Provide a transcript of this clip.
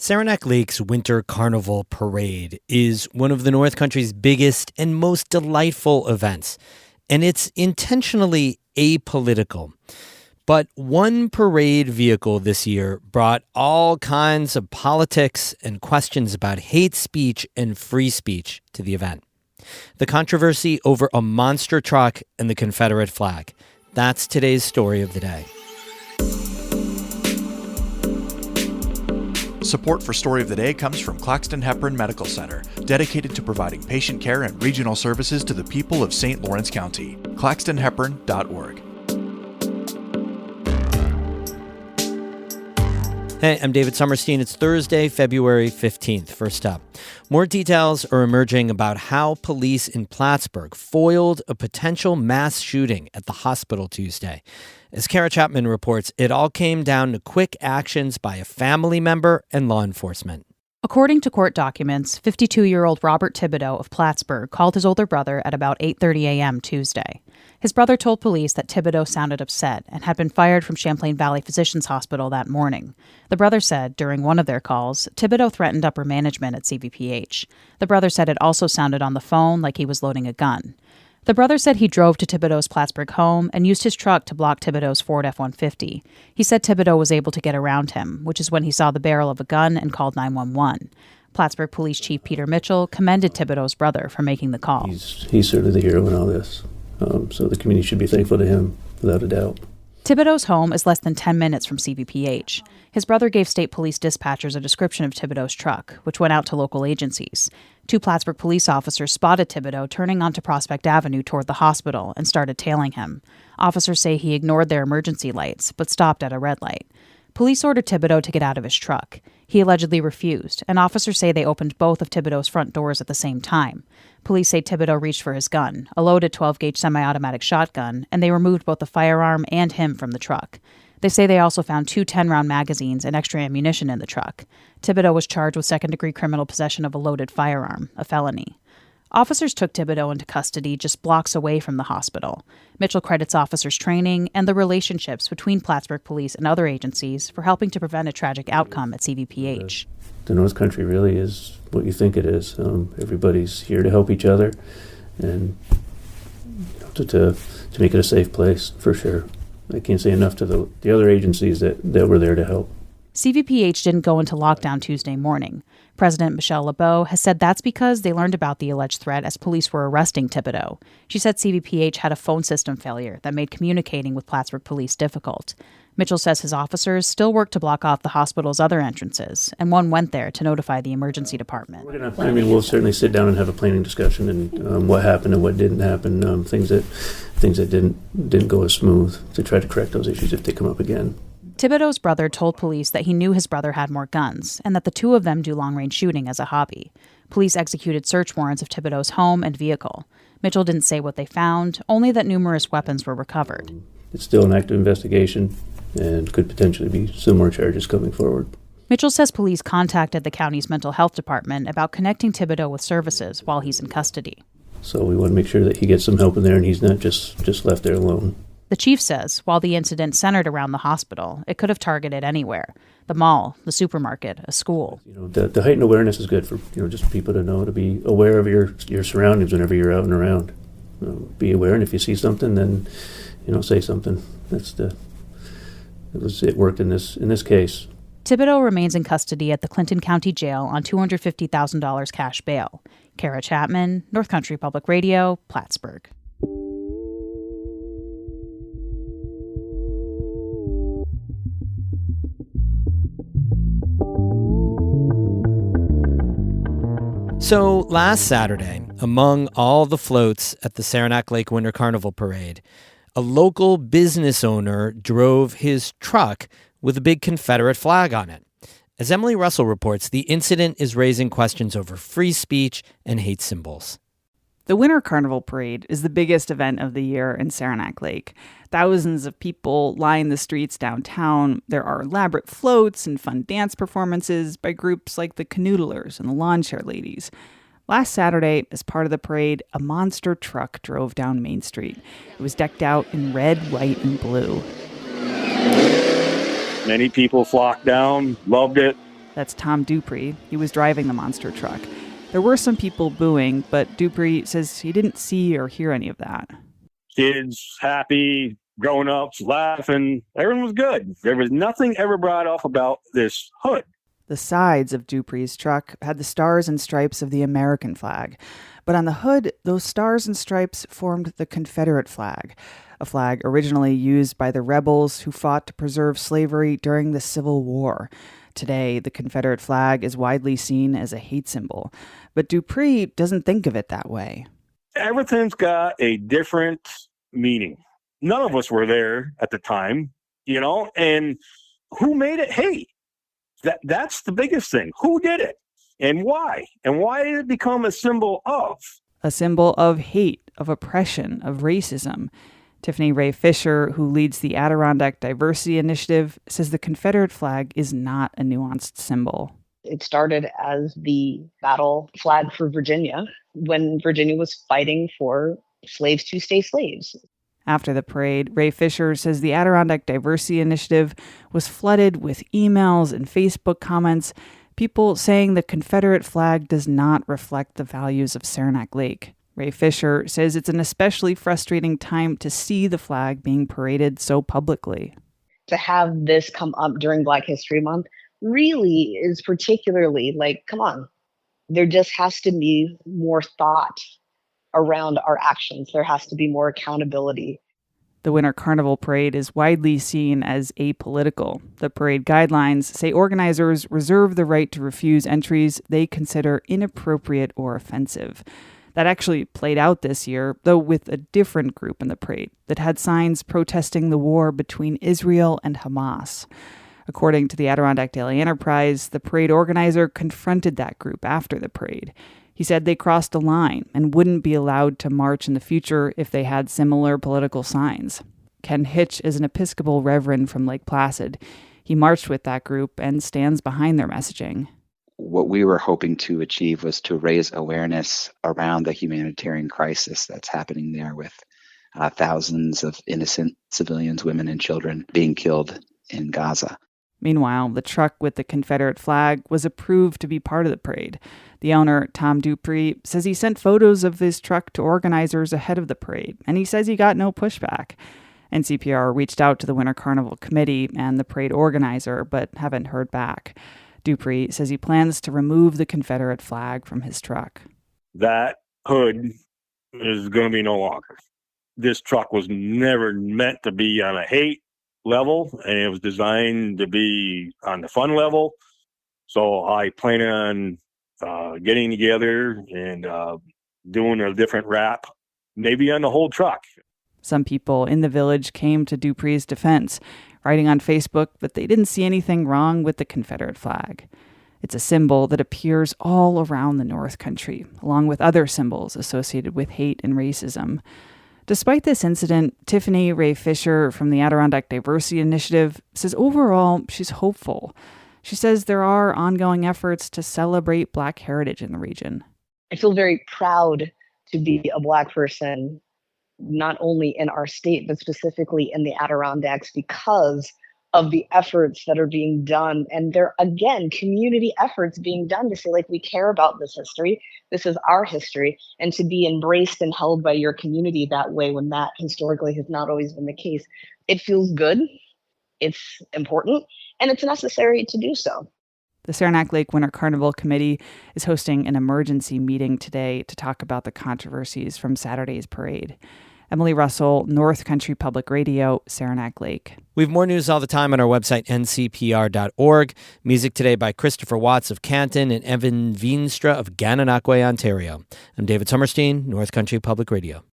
Saranac Lake's Winter Carnival parade is one of the North Country's biggest and most delightful events, and it's intentionally apolitical. But one parade vehicle this year brought all kinds of politics and questions about hate speech and free speech to the event. The controversy over a monster truck and the Confederate flag. That's today's story of the day. Support for Story of the Day comes from Claxton Hepburn Medical Center, dedicated to providing patient care and regional services to the people of St. Lawrence County. claxtonhepburn.org. Hey, I'm David Sommerstein. It's Thursday, February 15th. First up, more details are emerging about how police in Plattsburgh foiled a potential mass shooting at the hospital Tuesday. As Kara Chapman reports, it all came down to quick actions by a family member and law enforcement. According to court documents, 52-year-old Robert Thibodeau of Plattsburgh called his older brother at about 8:30 a.m. Tuesday. His brother told police that Thibodeau sounded upset and had been fired from Champlain Valley Physicians Hospital that morning. The brother said during one of their calls, Thibodeau threatened upper management at CVPH. The brother said it also sounded on the phone like he was loading a gun. The brother said he drove to Thibodeau's Plattsburgh home and used his truck to block Thibodeau's Ford F-150. He said Thibodeau was able to get around him, which is when he saw the barrel of a gun and called 911. Plattsburgh Police Chief Peter Mitchell commended Thibodeau's brother for making the call. He's sort of the hero in all this, so the community should be thankful to him, without a doubt. Thibodeau's home is less than 10 minutes from CVPH. His brother gave state police dispatchers a description of Thibodeau's truck, which went out to local agencies. 2 Plattsburgh police officers spotted Thibodeau turning onto Prospect Avenue toward the hospital and started tailing him. Officers say he ignored their emergency lights, but stopped at a red light. Police ordered Thibodeau to get out of his truck. He allegedly refused, and officers say they opened both of Thibodeau's front doors at the same time. Police say Thibodeau reached for his gun, a loaded 12-gauge semi-automatic shotgun, and they removed both the firearm and him from the truck. They say they also found 2 10-round magazines and extra ammunition in the truck. Thibodeau was charged with second-degree criminal possession of a loaded firearm, a felony. Officers took Thibodeau into custody just blocks away from the hospital. Mitchell credits officers' training and the relationships between Plattsburgh police and other agencies for helping to prevent a tragic outcome at CVPH. The North Country really is what you think it is. Everybody's here to help each other and to make it a safe place, for sure. I can't say enough to the other agencies that were there to help. CVPH didn't go into lockdown Tuesday morning. President Michelle LeBeau has said that's because they learned about the alleged threat as police were arresting Thibodeau. She said CVPH had a phone system failure that made communicating with Plattsburgh police difficult. Mitchell says his officers still work to block off the hospital's other entrances, and one went there to notify the emergency department. We'll certainly sit down and have a planning discussion and what happened and what didn't happen, things that didn't go as smooth, to try to correct those issues if they come up again. Thibodeau's brother told police that he knew his brother had more guns and that the two of them do long-range shooting as a hobby. Police executed search warrants of Thibodeau's home and vehicle. Mitchell didn't say what they found, only that numerous weapons were recovered. It's still an active investigation and could potentially be some more charges coming forward. Mitchell says police contacted the county's mental health department about connecting Thibodeau with services while he's in custody. So we want to make sure that he gets some help in there and he's not just left there alone. The chief says while the incident centered around the hospital, it could have targeted anywhere: the mall, the supermarket, a school. The heightened awareness is good for just people to know, to be aware of your surroundings whenever you're out and around. Be aware, and if you see something, then say something. It worked in this case. Thibodeau remains in custody at the Clinton County Jail on $250,000 cash bail. Kara Chapman, North Country Public Radio, Plattsburgh. So last Saturday, among all the floats at the Saranac Lake Winter Carnival parade, a local business owner drove his truck with a big Confederate flag on it. As Emily Russell reports, the incident is raising questions over free speech and hate symbols. The Winter Carnival Parade is the biggest event of the year in Saranac Lake. Thousands of people line the streets downtown. There are elaborate floats and fun dance performances by groups like the Canoodlers and the Lawn Chair Ladies. Last Saturday, as part of the parade, a monster truck drove down Main Street. It was decked out in red, white, and blue. Many people flocked down, loved it. That's Tom Dupree. He was driving the monster truck. There were some people booing, but Dupree says he didn't see or hear any of that. Kids happy, grown-ups laughing. Everyone was good. There was nothing ever brought up about this hood. The sides of Dupree's truck had the stars and stripes of the American flag. But on the hood, those stars and stripes formed the Confederate flag, a flag originally used by the rebels who fought to preserve slavery during the Civil War. Today, the Confederate flag is widely seen as a hate symbol. But Dupree doesn't think of it that way. Everything's got a different meaning. None of us were there at the time, and who made it hate? That's the biggest thing. Who did it and why? And why did it become a symbol of? A symbol of hate, of oppression, of racism. Tiffany Ray Fisher, who leads the Adirondack Diversity Initiative, says the Confederate flag is not a nuanced symbol. It started as the battle flag for Virginia when Virginia was fighting for slaves to stay slaves. After the parade, Ray Fisher says the Adirondack Diversity Initiative was flooded with emails and Facebook comments, people saying the Confederate flag does not reflect the values of Saranac Lake. Ray Fisher says it's an especially frustrating time to see the flag being paraded so publicly. To have this come up during Black History Month really is particularly come on. There just has to be more thought around our actions. There has to be more accountability. The Winter Carnival parade is widely seen as apolitical. The parade guidelines say organizers reserve the right to refuse entries they consider inappropriate or offensive. That actually played out this year, though with a different group in the parade that had signs protesting the war between Israel and Hamas. According to the Adirondack Daily Enterprise, the parade organizer confronted that group after the parade. He said they crossed a line and wouldn't be allowed to march in the future if they had similar political signs. Ken Hitch is an Episcopal reverend from Lake Placid. He marched with that group and stands behind their messaging. What we were hoping to achieve was to raise awareness around the humanitarian crisis that's happening there with thousands of innocent civilians, women and children being killed in Gaza. Meanwhile, the truck with the Confederate flag was approved to be part of the parade. The owner, Tom Dupree, says he sent photos of his truck to organizers ahead of the parade, and he says he got no pushback. NCPR reached out to the Winter Carnival committee and the parade organizer, but haven't heard back. Dupree says he plans to remove the Confederate flag from his truck. That hood is going to be no longer. This truck was never meant to be on a hate level, and it was designed to be on the fun level. So I plan on getting together and doing a different wrap, maybe on the whole truck. Some people in the village came to Dupree's defense, writing on Facebook that they didn't see anything wrong with the Confederate flag. It's a symbol that appears all around the North Country, along with other symbols associated with hate and racism. Despite this incident, Tiffany Ray Fisher from the Adirondack Diversity Initiative says overall she's hopeful. She says there are ongoing efforts to celebrate Black heritage in the region. I feel very proud to be a Black person, not only in our state, but specifically in the Adirondacks, because of the efforts that are being done. And they're, again, community efforts being done to say, we care about this history. This is our history. And to be embraced and held by your community that way, when that historically has not always been the case, it feels good. It's important, and it's necessary to do so. The Saranac Lake Winter Carnival Committee is hosting an emergency meeting today to talk about the controversies from Saturday's parade. Emily Russell, North Country Public Radio, Saranac Lake. We have more news all the time on our website, ncpr.org. Music today by Christopher Watts of Canton and Evan Veenstra of Gananoque, Ontario. I'm David Sommerstein, North Country Public Radio.